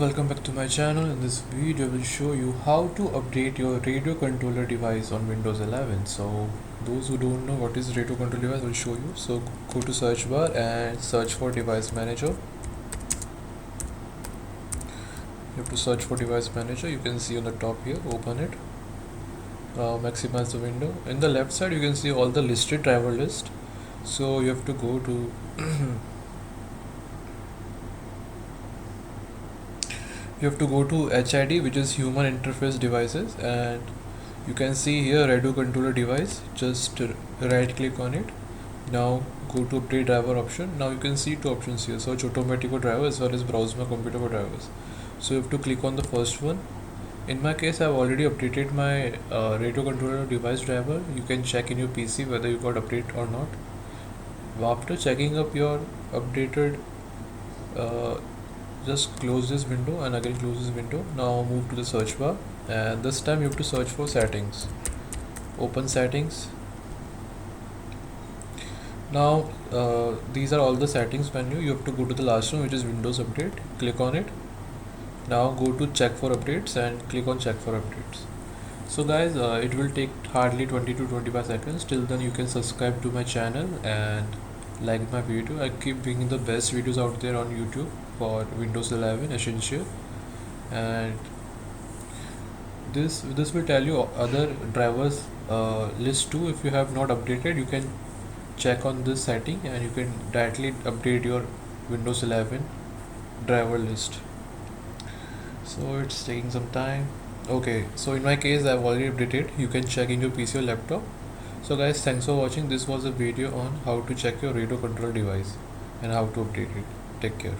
Welcome back to my channel. In this video I will show you how to update your radio controller device on Windows 11. So those who don't know what is radio controller device, I will show you. So go to search bar and search for device manager. You have to search for device manager. You can see on the top here, open it. Maximize the window. In the left side you can see all the listed driver list. So you have to go to HID, which is human interface devices, and you can see here radio controller device. Just right click on it. Now go to update driver option. Now you can see two options here, search automatic driver as well as browse my computer for drivers. So you have to click on the first one. In my case, I've already updated my radio controller device driver. You can check in your PC whether you got update or not. After checking up your updated, just close this window and again close this window. Now move to the search bar, and this time you have to search for settings. Open settings. Now these are all the settings menu. You have to go to the last one, which is Windows Update. Click on it. Now go to check for updates and click on check for updates. So guys, it will take hardly 20 to 25 seconds. Till then you can subscribe to my channel and like my video. I keep bringing the best videos out there on YouTube for Windows 11 Essential, and this will tell you other drivers list too. If you have not updated, you can check on this setting and you can directly update your Windows 11 driver list. So it's taking some time. Okay, so in my case I've already updated. You can check in your PC or laptop. So guys, thanks for watching. This was a video on how to check your radio control device and how to update it. Take care.